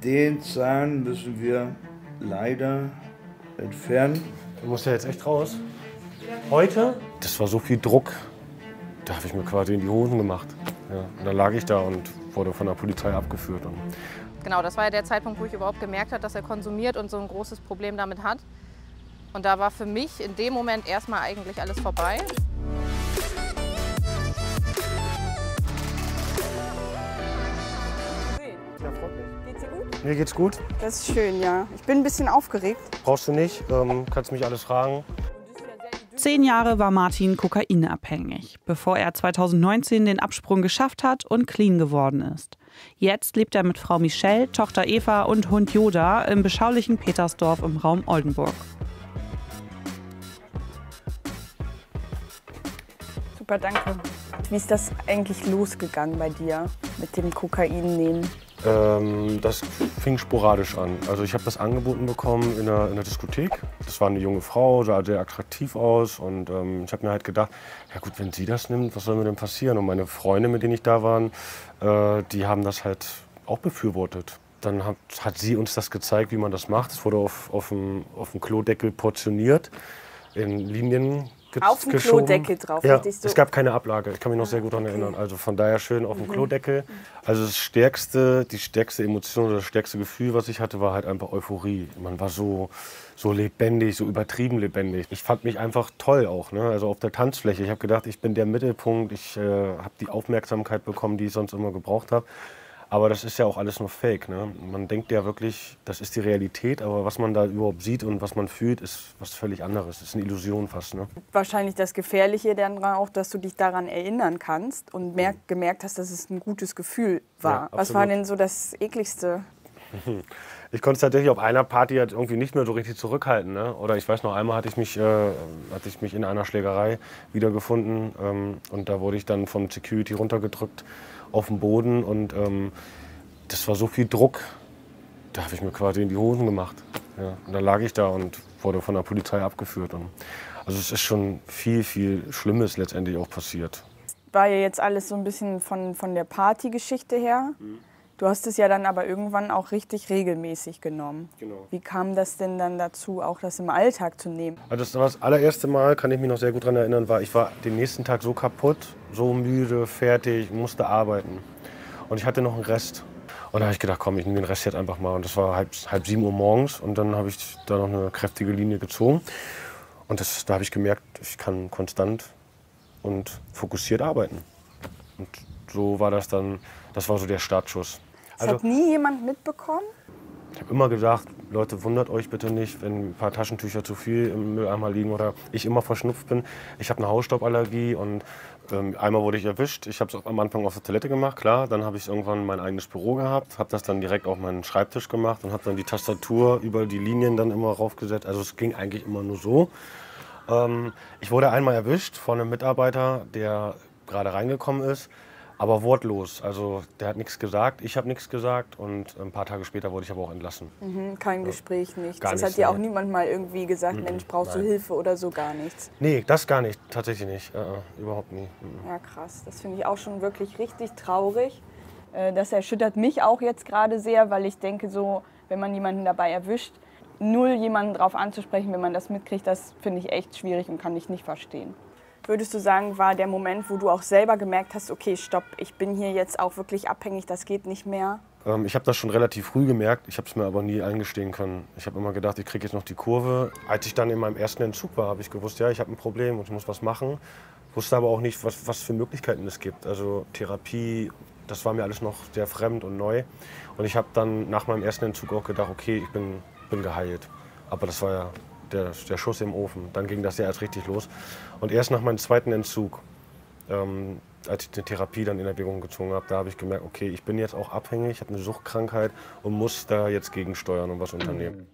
Den Zahn müssen wir leider entfernen. Du musst ja jetzt echt raus. Heute? Das war so viel Druck. Da habe ich mir quasi in die Hosen gemacht. Ja, und dann lag ich da und wurde von der Polizei abgeführt. Genau, das war ja der Zeitpunkt, wo ich überhaupt gemerkt habe, dass er konsumiert und so ein großes Problem damit hat. Und da war für mich in dem Moment erstmal eigentlich alles vorbei. Ja, freut mich. Geht's dir gut? Mir geht's gut. Das ist schön, ja. Ich bin ein bisschen aufgeregt. Brauchst du nicht, kannst mich alles fragen. 10 Jahre war Martin kokainabhängig, bevor er 2019 den Absprung geschafft hat und clean geworden ist. Jetzt lebt er mit Frau Michelle, Tochter Eva und Hund Yoda im beschaulichen Petersdorf im Raum Oldenburg. Super, danke. Wie ist das eigentlich losgegangen bei dir mit dem Kokainnehmen? Das fing sporadisch an. Also ich habe das angeboten bekommen in der Diskothek. Das war eine junge Frau, sah sehr attraktiv aus. Und ich habe mir halt gedacht, ja gut, wenn sie das nimmt, was soll mir denn passieren? Und meine Freunde, mit denen ich da war, die haben das halt auch befürwortet. Dann hat sie uns das gezeigt, wie man das macht. Es wurde auf dem Klodeckel portioniert, in Linien auf dem geschoben. Klodeckel drauf? Ja, so. Es gab keine Ablage. Ich kann mich noch sehr gut daran erinnern. Also von daher schön auf dem Klodeckel. Also die stärkste Emotion oder das stärkste Gefühl, was ich hatte, war halt einfach Euphorie. Man war so lebendig, so übertrieben lebendig. Ich fand mich einfach toll auch, ne? Also auf der Tanzfläche. Ich habe gedacht, ich bin der Mittelpunkt. Ich habe die Aufmerksamkeit bekommen, die ich sonst immer gebraucht habe. Aber das ist ja auch alles nur Fake, ne? Man denkt ja wirklich, das ist die Realität, aber was man da überhaupt sieht und was man fühlt, ist was völlig anderes. Das ist eine Illusion fast, ne? Wahrscheinlich das Gefährliche dann auch, dass du dich daran erinnern kannst und gemerkt hast, dass es ein gutes Gefühl war. Ja, was war denn so das Ekligste? Ich konnte es tatsächlich auf einer Party halt irgendwie nicht mehr so richtig zurückhalten, ne? Oder ich weiß noch, einmal hatte ich mich in einer Schlägerei wiedergefunden und da wurde ich dann vom Security runtergedrückt auf den Boden und das war so viel Druck, da habe ich mir quasi in die Hosen gemacht. Ja. Und dann lag ich da und wurde von der Polizei abgeführt. Also es ist schon viel, viel Schlimmes letztendlich auch passiert. War ja jetzt alles so ein bisschen von der Partygeschichte her. Du hast es ja dann aber irgendwann auch richtig regelmäßig genommen. Genau. Wie kam das denn dann dazu, auch das im Alltag zu nehmen? Also das war das allererste Mal, kann ich mich noch sehr gut daran erinnern, ich war den nächsten Tag so kaputt, so müde, fertig, musste arbeiten. Und ich hatte noch einen Rest. Und da habe ich gedacht, komm, ich nehme den Rest jetzt einfach mal. Und das war halb 7 Uhr morgens und dann habe ich da noch eine kräftige Linie gezogen. Und da habe ich gemerkt, ich kann konstant und fokussiert arbeiten. Und so war das dann, das war so der Startschuss. Das hat nie jemand mitbekommen? Ich habe immer gesagt, Leute, wundert euch bitte nicht, wenn ein paar Taschentücher zu viel im Mülleimer liegen oder ich immer verschnupft bin. Ich habe eine Hausstauballergie und einmal wurde ich erwischt. Ich habe es am Anfang auf der Toilette gemacht, klar. Dann habe ich irgendwann mein eigenes Büro gehabt, habe das dann direkt auf meinen Schreibtisch gemacht und habe dann die Tastatur über die Linien dann immer raufgesetzt. Also es ging eigentlich immer nur so. Ich wurde einmal erwischt von einem Mitarbeiter, der gerade reingekommen ist. Aber wortlos, also der hat nichts gesagt, ich habe nichts gesagt und ein paar Tage später wurde ich aber auch entlassen. Kein Gespräch, nichts. Gar Das nichts, hat dir auch nee. niemand mal irgendwie gesagt, Mensch, brauchst du Hilfe oder so, gar nichts? Nee, das gar nicht, tatsächlich nicht, überhaupt nie. Ja, krass. Das finde ich auch schon wirklich richtig traurig. Das erschüttert mich auch jetzt gerade sehr, weil ich denke so, wenn man jemanden dabei erwischt, null jemanden drauf anzusprechen, wenn man das mitkriegt, das finde ich echt schwierig und kann ich nicht verstehen. Würdest du sagen, war der Moment, wo du auch selber gemerkt hast, okay, stopp, ich bin hier jetzt auch wirklich abhängig, das geht nicht mehr? Ich habe das schon relativ früh gemerkt, ich habe es mir aber nie eingestehen können. Ich habe immer gedacht, ich kriege jetzt noch die Kurve. Als ich dann in meinem ersten Entzug war, habe ich gewusst, ja, ich habe ein Problem und ich muss was machen. Wusste aber auch nicht, was für Möglichkeiten es gibt. Also Therapie, das war mir alles noch sehr fremd und neu. Und ich habe dann nach meinem ersten Entzug auch gedacht, okay, ich bin geheilt. Aber das war ja der Schuss im Ofen. Dann ging das ja erst richtig los. Und erst nach meinem zweiten Entzug, als ich die Therapie dann in Erwägung gezogen habe, da habe ich gemerkt, okay, ich bin jetzt auch abhängig, ich habe eine Suchtkrankheit und muss da jetzt gegensteuern und was unternehmen.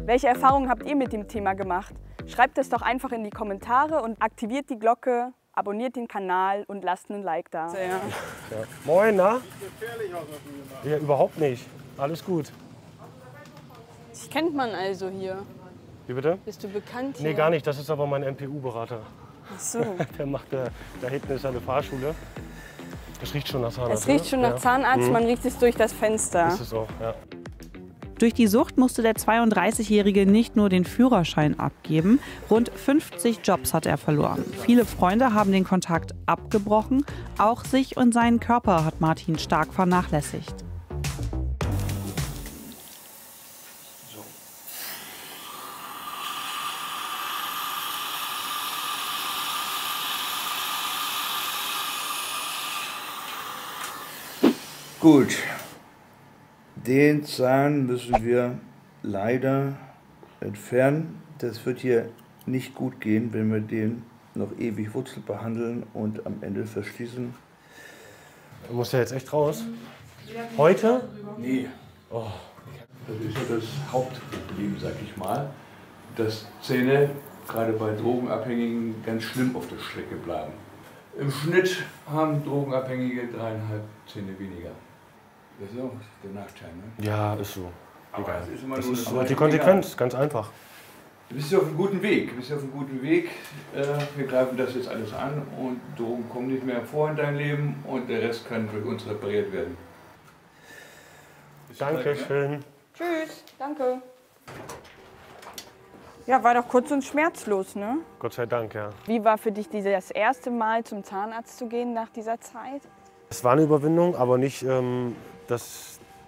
Welche Erfahrungen habt ihr mit dem Thema gemacht? Schreibt es doch einfach in die Kommentare und aktiviert die Glocke, abonniert den Kanal und lasst einen Like da. Ja. Moin, na? Ja, überhaupt nicht. Alles gut. Dich kennt man also hier. Wie bitte? Bist du bekannt hier? Nee, gar nicht. Das ist aber mein MPU-Berater. Ach so. Da hinten ist eine Fahrschule. Es riecht schon nach Zahnarzt. Es riecht schon nach Zahnarzt, man riecht es durch das Fenster. Ist es auch, ja. Durch die Sucht musste der 32-Jährige nicht nur den Führerschein abgeben, rund 50 Jobs hat er verloren. Viele Freunde haben den Kontakt abgebrochen, auch sich und seinen Körper hat Martin stark vernachlässigt. Gut, den Zahn müssen wir leider entfernen. Das wird hier nicht gut gehen, wenn wir den noch ewig Wurzel behandeln und am Ende verschließen. Muss der jetzt echt raus? Heute? Nee. Oh. Das ist ja das Hauptproblem, sag ich mal, dass Zähne gerade bei Drogenabhängigen ganz schlimm auf der Strecke bleiben. Im Schnitt haben Drogenabhängige 3,5 Zähne weniger. Das ist auch der Nachteil, ne? Ja, ist so. Aber Egal. es ist immer Das nur ist aber die Konsequenz, ganz einfach. Du bist ja auf einem guten Weg. Wir greifen das jetzt alles an und Drogen kommen nicht mehr vor in dein Leben und der Rest kann durch uns repariert werden. Dankeschön. Tschüss, danke. Ja, war doch kurz und schmerzlos, ne? Gott sei Dank, ja. Wie war für dich das erste Mal zum Zahnarzt zu gehen nach dieser Zeit? Es war eine Überwindung, aber nicht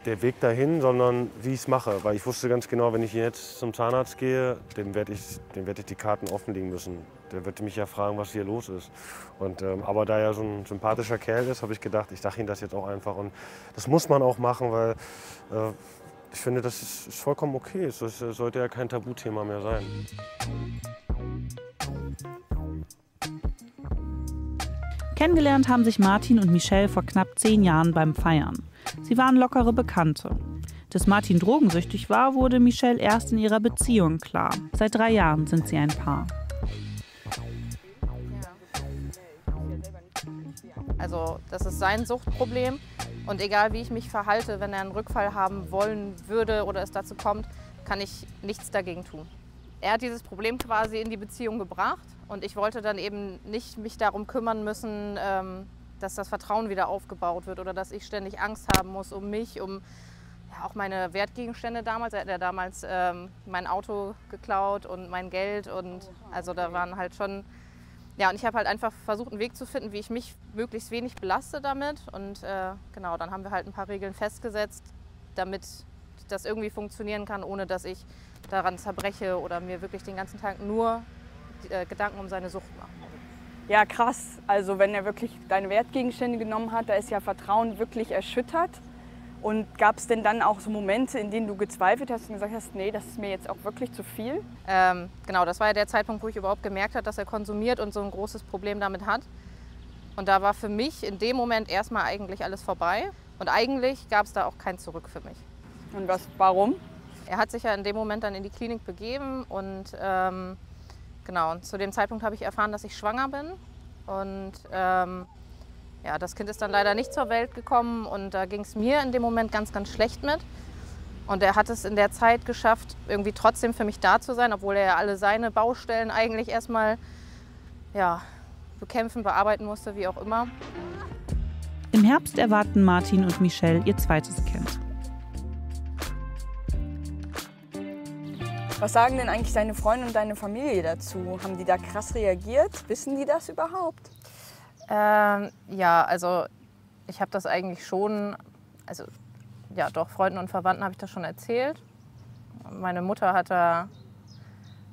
der Weg dahin, sondern wie ich es mache. Weil ich wusste ganz genau, wenn ich jetzt zum Zahnarzt gehe, dem werd ich die Karten offenlegen müssen. Der wird mich ja fragen, was hier los ist. Und, aber da er so ein sympathischer Kerl ist, habe ich gedacht, ich sage ihm das jetzt auch einfach. Und das muss man auch machen, weil ich finde, das ist vollkommen okay. Es sollte ja kein Tabuthema mehr sein. Kennengelernt haben sich Martin und Michelle vor knapp 10 Jahren beim Feiern. Sie waren lockere Bekannte. Dass Martin drogensüchtig war, wurde Michelle erst in ihrer Beziehung klar. Seit 3 Jahren sind sie ein Paar. Also das ist sein Suchtproblem und egal wie ich mich verhalte, wenn er einen Rückfall haben wollen würde oder es dazu kommt, kann ich nichts dagegen tun. Er hat dieses Problem quasi in die Beziehung gebracht und ich wollte dann eben nicht mich darum kümmern müssen, dass das Vertrauen wieder aufgebaut wird oder dass ich ständig Angst haben muss um mich, um ja, auch meine Wertgegenstände damals. Er hat ja damals mein Auto geklaut und mein Geld und also da waren halt schon... Ja, und ich habe halt einfach versucht, einen Weg zu finden, wie ich mich möglichst wenig belaste damit. Und genau, dann haben wir halt ein paar Regeln festgesetzt, damit das irgendwie funktionieren kann, ohne dass ich daran zerbreche oder mir wirklich den ganzen Tag nur Gedanken um seine Sucht mache. Ja, krass. Also wenn er wirklich deine Wertgegenstände genommen hat, da ist ja Vertrauen wirklich erschüttert. Und gab es denn dann auch so Momente, in denen du gezweifelt hast und gesagt hast, nee, das ist mir jetzt auch wirklich zu viel? Genau, das war ja der Zeitpunkt, wo ich überhaupt gemerkt habe, dass er konsumiert und so ein großes Problem damit hat. Und da war für mich in dem Moment erstmal eigentlich alles vorbei. Und eigentlich gab es da auch kein Zurück für mich. Und warum? Er hat sich ja in dem Moment dann in die Klinik begeben und genau, und zu dem Zeitpunkt habe ich erfahren, dass ich schwanger bin. Und ja, das Kind ist dann leider nicht zur Welt gekommen und da ging es mir in dem Moment ganz, ganz schlecht mit. Und er hat es in der Zeit geschafft, irgendwie trotzdem für mich da zu sein, obwohl er ja alle seine Baustellen eigentlich erstmal ja, bekämpfen, bearbeiten musste, wie auch immer. Im Herbst erwarten Martin und Michelle ihr zweites Kind. Was sagen denn eigentlich deine Freunde und deine Familie dazu? Haben die da krass reagiert? Wissen die das überhaupt? Ja, also ich habe das eigentlich schon, also ja doch, Freunden und Verwandten habe ich das schon erzählt. Meine Mutter hat da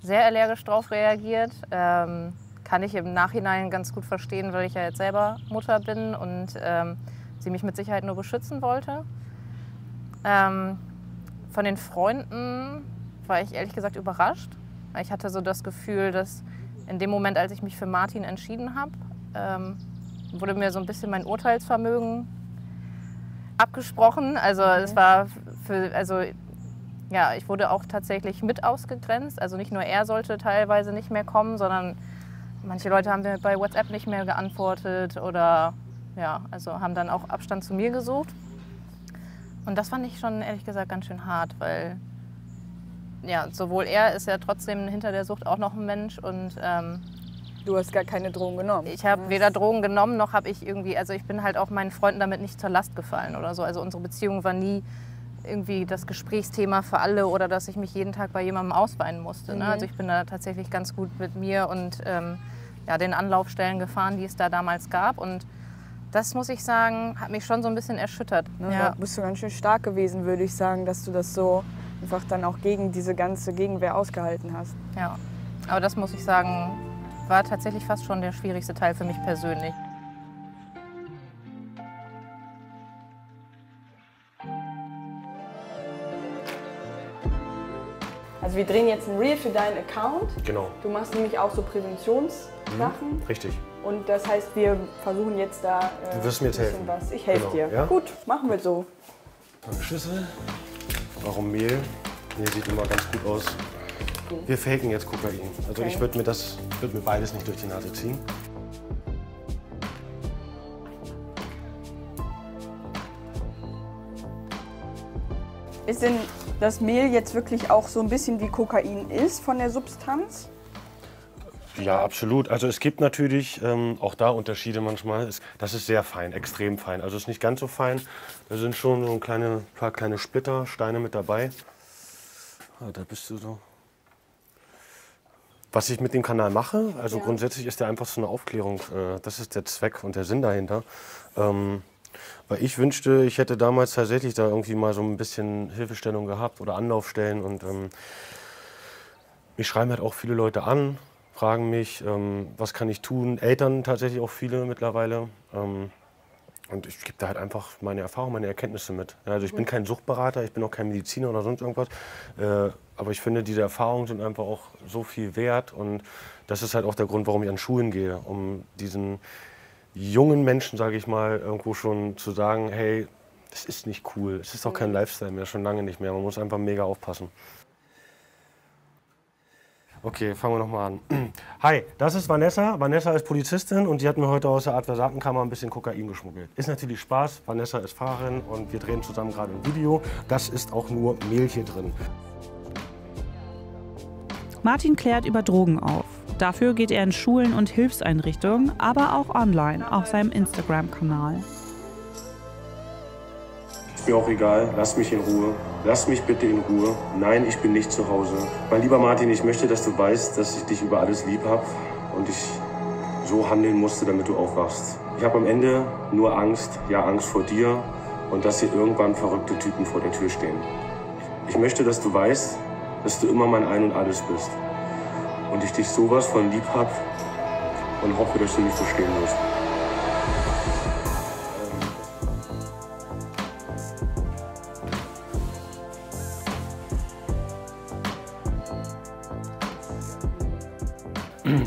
sehr allergisch drauf reagiert. Kann ich im Nachhinein ganz gut verstehen, weil ich ja jetzt selber Mutter bin und sie mich mit Sicherheit nur beschützen wollte. Von den Freunden war ich ehrlich gesagt überrascht. Ich hatte so das Gefühl, dass in dem Moment, als ich mich für Martin entschieden habe, wurde mir so ein bisschen mein Urteilsvermögen abgesprochen. Also es war ja, ich wurde auch tatsächlich mit ausgegrenzt. Also nicht nur er sollte teilweise nicht mehr kommen, sondern manche Leute haben mir bei WhatsApp nicht mehr geantwortet oder ja, also haben dann auch Abstand zu mir gesucht. Und das fand ich schon ehrlich gesagt ganz schön hart, weil ja, sowohl er ist ja trotzdem hinter der Sucht auch noch ein Mensch und Du hast gar keine Drogen genommen. Ich habe weder Drogen genommen, noch habe ich irgendwie, also ich bin halt auch meinen Freunden damit nicht zur Last gefallen oder so. Also unsere Beziehung war nie irgendwie das Gesprächsthema für alle oder dass ich mich jeden Tag bei jemandem ausweinen musste. Ne? Also ich bin da tatsächlich ganz gut mit mir und ja, den Anlaufstellen gefahren, die es da damals gab. Und das, muss ich sagen, hat mich schon so ein bisschen erschüttert. Ne, Ja. da bist du ganz schön stark gewesen, würde ich sagen, dass du das so einfach dann auch gegen diese ganze Gegenwehr ausgehalten hast. Ja, aber das, muss ich sagen, war tatsächlich fast schon der schwierigste Teil für mich persönlich. Also wir drehen jetzt ein Reel für deinen Account. Genau. Du machst nämlich auch so Präventionssachen. Richtig. Und das heißt, wir versuchen jetzt da Du wirst mir jetzt helfen. was. Ich helfe Genau, dir. ja? Gut, machen wir so. Eine Schüssel. Warum Mehl? Mehl sieht immer ganz gut aus. Wir faken jetzt Kokain. Also Okay. ich würde mir beides nicht durch die Nase ziehen. Ist denn das Mehl jetzt wirklich auch so ein bisschen wie Kokain ist von der Substanz? Ja, absolut. Also es gibt natürlich auch da Unterschiede manchmal. Das ist sehr fein, extrem fein. Also es ist nicht ganz so fein. Da sind schon so paar kleine Splitter, Steine mit dabei. Ah, da bist du so. Was ich mit dem Kanal mache, also grundsätzlich ist der einfach so eine Aufklärung. Das ist der Zweck und der Sinn dahinter. Weil ich wünschte, ich hätte damals tatsächlich da irgendwie mal so ein bisschen Hilfestellung gehabt oder Anlaufstellen. Und mich schreiben halt auch viele Leute an, fragen mich, was kann ich tun. Eltern tatsächlich auch viele mittlerweile. Und ich gebe da halt einfach meine Erfahrungen, meine Erkenntnisse mit. Ja, also ich bin kein Suchtberater, ich bin auch kein Mediziner oder sonst irgendwas. Aber ich finde, diese Erfahrungen sind einfach auch so viel wert. Und das ist halt auch der Grund, warum ich an Schulen gehe, um diesen jungen Menschen, sage ich mal, irgendwo schon zu sagen, hey, das ist nicht cool, es ist auch kein Lifestyle mehr, schon lange nicht mehr. Man muss einfach mega aufpassen. Okay, fangen wir nochmal an. Hi, das ist Vanessa. Vanessa ist Polizistin und die hat mir heute aus der Adversatenkammer ein bisschen Kokain geschmuggelt. Ist natürlich Spaß. Vanessa ist Fahrerin und wir drehen zusammen gerade ein Video. Das ist auch nur Mehl hier drin. Martin klärt über Drogen auf. Dafür geht er in Schulen und Hilfseinrichtungen, aber auch online auf seinem Instagram-Kanal. Ist mir auch egal, lass mich in Ruhe. Lass mich bitte in Ruhe. Nein, ich bin nicht zu Hause. Mein lieber Martin, ich möchte, dass du weißt, dass ich dich über alles lieb habe und ich so handeln musste, damit du aufwachst. Ich habe am Ende nur Angst, ja Angst vor dir und dass hier irgendwann verrückte Typen vor der Tür stehen. Ich möchte, dass du weißt, dass du immer mein Ein und Alles bist. Und ich dich sowas von lieb hab und hoffe, dass du mich verstehen wirst.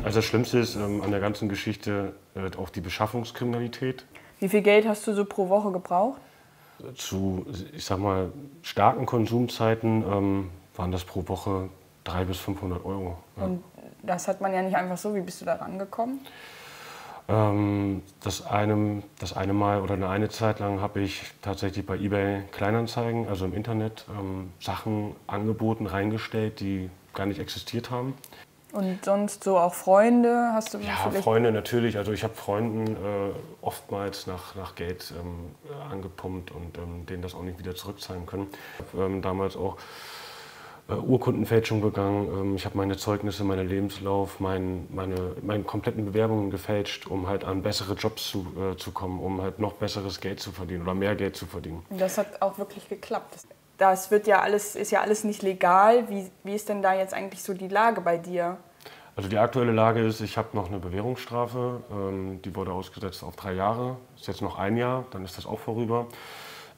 Also das Schlimmste ist an der ganzen Geschichte auch die Beschaffungskriminalität. Wie viel Geld hast du so pro Woche gebraucht? Zu, ich sag mal, starken Konsumzeiten waren das pro Woche 300 bis 500 Euro. Ja. Und das hat man ja nicht einfach so. Wie bist du da rangekommen? Das eine Mal oder eine Zeit lang habe ich tatsächlich bei eBay Kleinanzeigen, also im Internet, Sachen angeboten, reingestellt, die gar nicht existiert haben. Und sonst so auch Freunde? Hast du Ja, vielleicht Freunde natürlich. Also ich habe Freunden oftmals nach Geld angepumpt und denen das auch nicht wieder zurückzahlen können. Ich habe damals auch Urkundenfälschung begangen. Ich habe meine Zeugnisse, meinen Lebenslauf, meine kompletten Bewerbungen gefälscht, um halt an bessere Jobs zu kommen, um halt noch besseres Geld zu verdienen oder mehr Geld zu verdienen. Das hat auch wirklich geklappt. Das ist ja alles nicht legal. Wie ist denn da jetzt eigentlich so die Lage bei dir? Also die aktuelle Lage ist, ich habe noch eine Bewährungsstrafe, die wurde ausgesetzt auf 3 Jahre, ist jetzt noch 1 Jahr, dann ist das auch vorüber.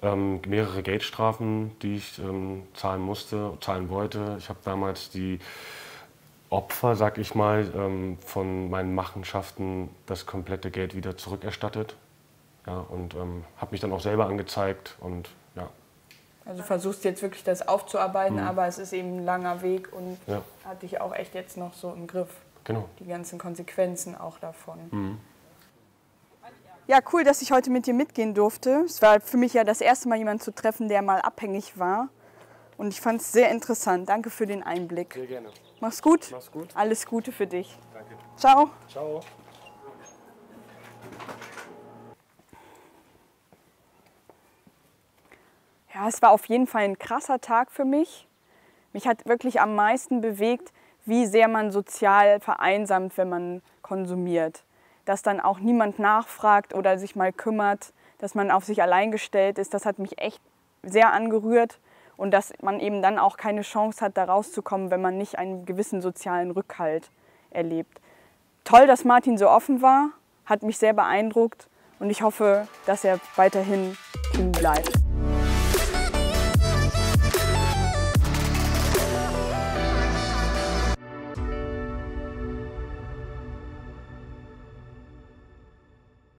Mehrere Geldstrafen, die ich zahlen wollte. Ich habe damals die Opfer, sag ich mal, von meinen Machenschaften das komplette Geld wieder zurückerstattet. Ja, und habe mich dann auch selber angezeigt und ja. Also du versuchst jetzt wirklich das aufzuarbeiten, aber es ist eben ein langer Weg und hat dich auch echt jetzt noch so im Griff. Genau. Die ganzen Konsequenzen auch davon. Ja, cool, dass ich heute mit dir mitgehen durfte. Es war für mich ja das erste Mal, jemanden zu treffen, der mal abhängig war. Und ich fand es sehr interessant. Danke für den Einblick. Sehr gerne. Mach's gut. Mach's gut. Alles Gute für dich. Danke. Ciao. Ciao. Ja, es war auf jeden Fall ein krasser Tag für mich. Mich hat wirklich am meisten bewegt, wie sehr man sozial vereinsamt, wenn man konsumiert. Dass dann auch niemand nachfragt oder sich mal kümmert, dass man auf sich allein gestellt ist, das hat mich echt sehr angerührt. Und dass man eben dann auch keine Chance hat, da rauszukommen, wenn man nicht einen gewissen sozialen Rückhalt erlebt. Toll, dass Martin so offen war, hat mich sehr beeindruckt und ich hoffe, dass er weiterhin clean bleibt.